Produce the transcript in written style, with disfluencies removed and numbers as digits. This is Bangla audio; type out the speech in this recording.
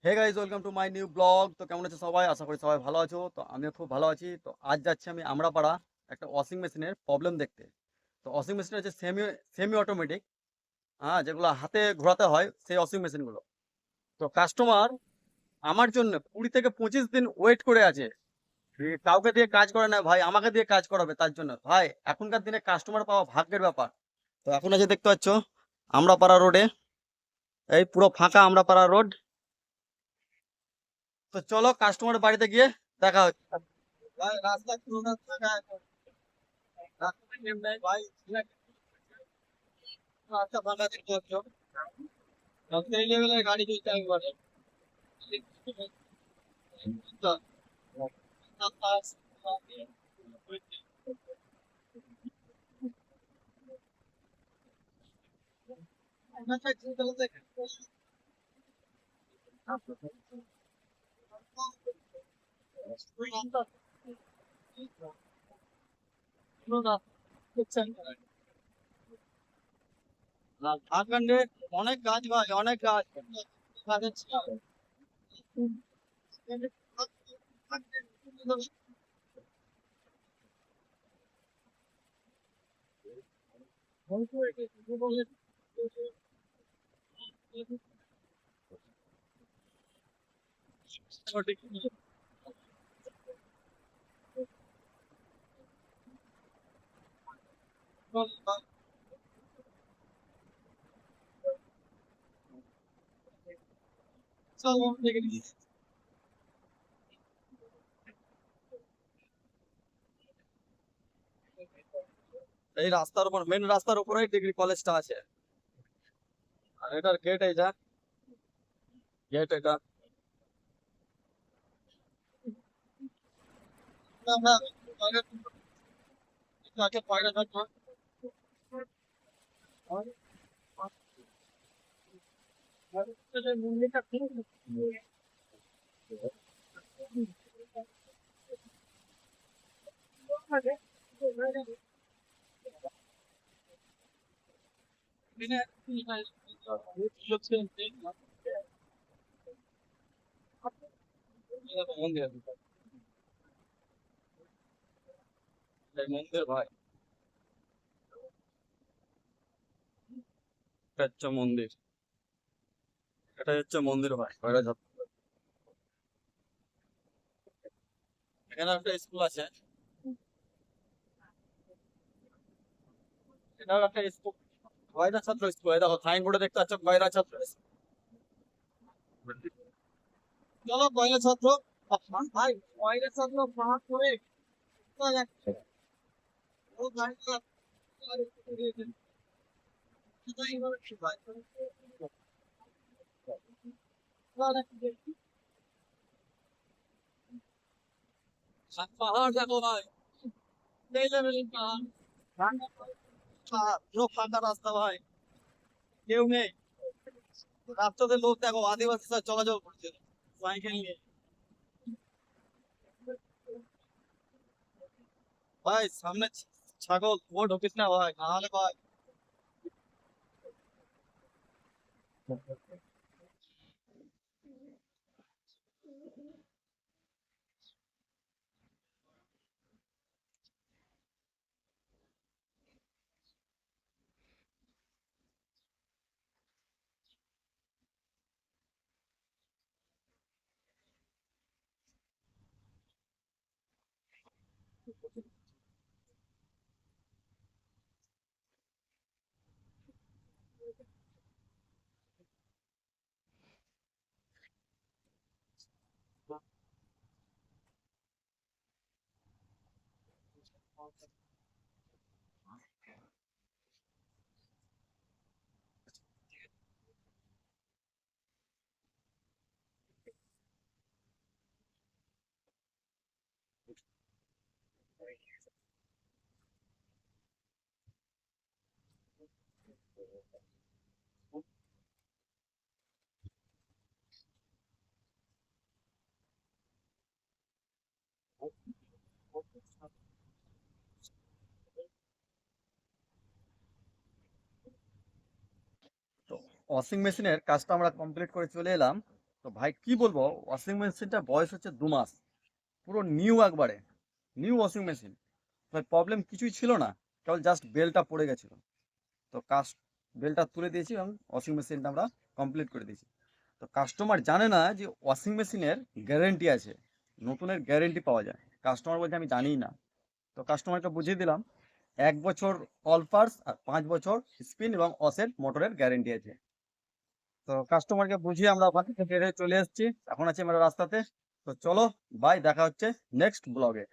Hey guys, welcome to my new blog. তো কেমন আছো সবাই? আশা করি সবাই ভালো আছো। তো আমিও খুব ভালো আছি। তো আজ যাচ্ছি আমি আমরাপাড়া একটা ওয়াশিং মেশিনের প্রবলেম দেখতে। তো ওয়াশিং মেশিন হচ্ছে সেমি সেমি অটোমেটিক, হ্যাঁ, যেগুলো হাতে ঘোরাতে হয় সেই ওয়াশিং মেশিনগুলো। তো কাস্টমার আমার জন্য 20 থেকে 25 দিন ওয়েট করে আছে। কাউকে দিয়ে কাজ করে না ভাই, আমাকে দিয়ে কাজ করাবে। তার জন্য ভাই, এখনকার দিনে কাস্টমার পাওয়া ভাগ্যের ব্যাপার। তো এখন আছে, দেখতে পাচ্ছ আমরাপাড়া রোডে, এই পুরো ফাঁকা আমরাপাড়া রোড। তো চলো কাস্টমার বাড়িতে গিয়ে দেখা হচ্ছে। ভাই রাস্তা পুরোটা ফাঁকা এখন। রাস্তাতে কেউ নেই ভাই। রাস্তা ফাঁকা দেখতে পাচ্ছ। সেই লেভেলের গাড়ি চলছে একবারে। ঝাড়খণ্ডে অনেক গাছ ভাই, অনেক গাছ। গাছের ছিল। এই রাস্তার উপর, মেন রাস্তার উপরেই ডিগ্রি কলেজটা আছে। আর এটার গেট এইটা, গেট এটা। পয়লা ছাত্র। মন্দিরটা মন্দির, এই মন্দির ভাই, এটা হচ্ছে মন্দির। এটা হচ্ছে মন্দির ভাই, পয়লা ছাত্র। এখানে একটা স্কুল আছে। এটাও একটা স্কুল, পয়লা ছাত্র স্কুল। এই দেখো সাইনবোর্ডে দেখতে পাচ্ছ পয়লা ছাত্র স্কুল। চলো পয়লা ছাত্র। ভাই পয়লা ছাত্র পাহাড় করে কোথায় যাচ্ছে? ও গাড়িটা কোথায় যাচ্ছে ভাই? পাহাড় দেখো ভাই, এই লেভেলের পাহাড়। পুরো ফাঁকা রাস্তা ভাই, কেউ নেই। রাস্তাতে লোক দেখো, আদিবাসী সব চলাচল করছে সাইকেল নিয়ে। ভাই সামনে ছাগল, ও ঢুকিস না ভাই, নাহলে ভাই। তো ওয়াশিং মেশিনের কাজটা আমরা কমপ্লিট করে চলে এলাম। তো ভাই কি বলবো, ওয়াশিং মেশিনটা বয়স হচ্ছে 2 মাস, পুরো নিউ একবারে, নিউ ওয়াশিং মেশিন। ভাই প্রবলেম কিছুই ছিল না, কেবল জাস্ট বেলটা পড়ে গেছিল। তো বেলটা তুলে দিয়েছি এবং ওয়াশিং মেশিনটা আমরা কমপ্লিট করে দিয়েছি। তো কাস্টমার জানে না যে ওয়াশিং মেশিনের গ্যারেন্টি আছে, নতুনের গ্যারেন্টি পাওয়া যায়। কাস্টমার বলছে আমি জানিই না। তো কাস্টমারকে বুঝিয়ে দিলাম 1 বছর অল পার্টস আর 5 বছর স্পিন এবং ওয়াশের মোটরের গ্যারেন্টি আছে। তো কাস্টমারকে বুঝিয়ে আমরা ওখান থেকে বেরিয়ে চলে এসেছি, এখন আছি আমরা রাস্তাতে। তো চলো, বাই, দেখা হচ্ছে নেক্সট ব্লগে।